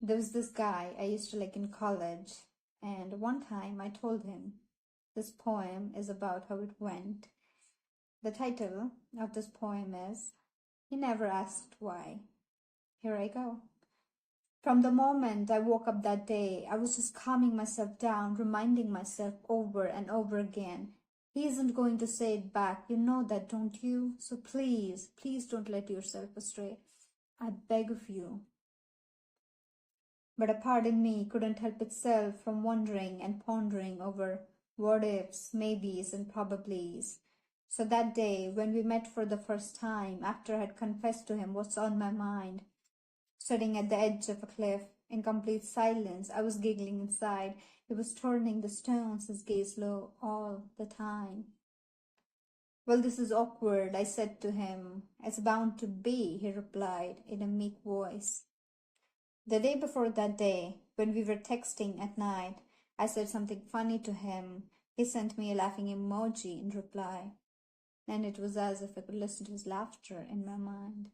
There was this guy I used to like in college, and one time I told him this poem is about how it went. The title of this poem is He Never Asked Why. Here I go. From the moment I woke up that day, I was just calming myself down, reminding myself over and over again, he isn't going to say it back. You know that, don't you? So please, please don't let yourself astray. I beg of you. But a part in me couldn't help itself from wondering and pondering over what ifs, maybes, and probablys. So that day, when we met for the first time, after I had confessed to him what's on my mind, sitting at the edge of a cliff, in complete silence, I was giggling inside. He was turning the stones, his gaze low all the time. Well, this is awkward, I said to him. It's bound to be, he replied in a meek voice. The day before that day, when we were texting at night, I said something funny to him. He sent me a laughing emoji in reply, and it was as if I could listen to his laughter in my mind.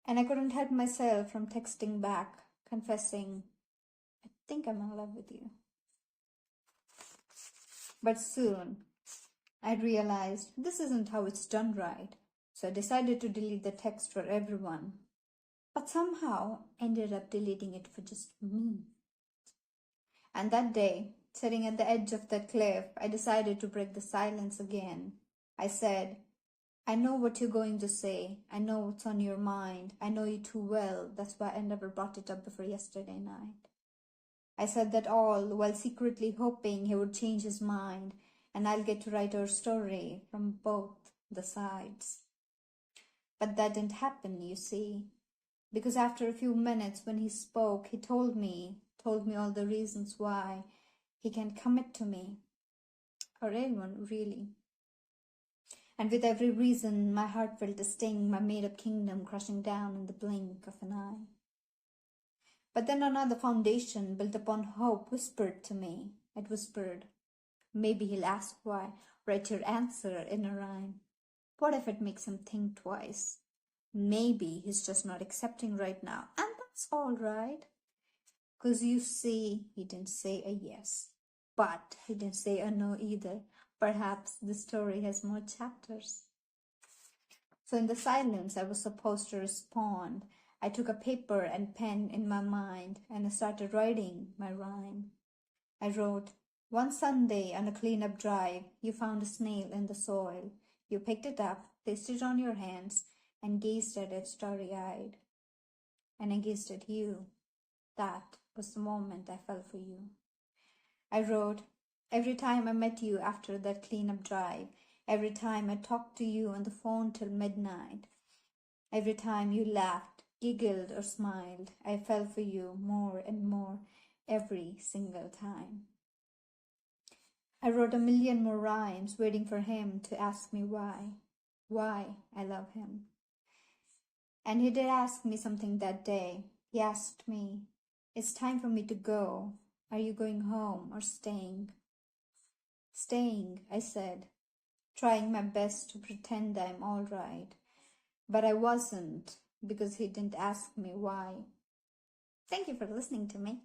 And I couldn't help myself from texting back, confessing, I think I'm in love with you. But soon, I realized this isn't how it's done right, so I decided to delete the text for everyone. But somehow ended up deleting it for just me. And that day, sitting at the edge of that cliff, I decided to break the silence again. I said, I know what you're going to say. I know what's on your mind. I know you too well. That's why I never brought it up before yesterday night. I said that all while secretly hoping he would change his mind and I'll get to write our story from both the sides. But that didn't happen, you see. Because after a few minutes when he spoke, he told me all the reasons why he can't commit to me, or anyone really. And with every reason, my heart felt a sting, my made-up kingdom crushing down in the blink of an eye. But then another foundation built upon hope whispered to me. It whispered, maybe he'll ask why, write your answer in a rhyme. What if it makes him think twice? Maybe he's just not accepting right now, and that's all right. 'Cause you see, he didn't say a yes, but he didn't say a no either. Perhaps the story has more chapters. So in the silence, I was supposed to respond. I took a paper and pen in my mind, and I started writing my rhyme. I wrote, one Sunday on a cleanup drive, you found a snail in the soil. You picked it up, placed it on your hands, and gazed at it starry-eyed. And I gazed at you. That was the moment I fell for you. I wrote, every time I met you after that cleanup drive, every time I talked to you on the phone till midnight, every time you laughed, giggled, or smiled, I fell for you more and more every single time. I wrote a million more rhymes waiting for him to ask me why I love him. And he did ask me something that day. He asked me, it's time for me to go. Are you going home or staying? Staying, I said, trying my best to pretend I'm all right. But I wasn't, because he didn't ask me why. Thank you for listening to me.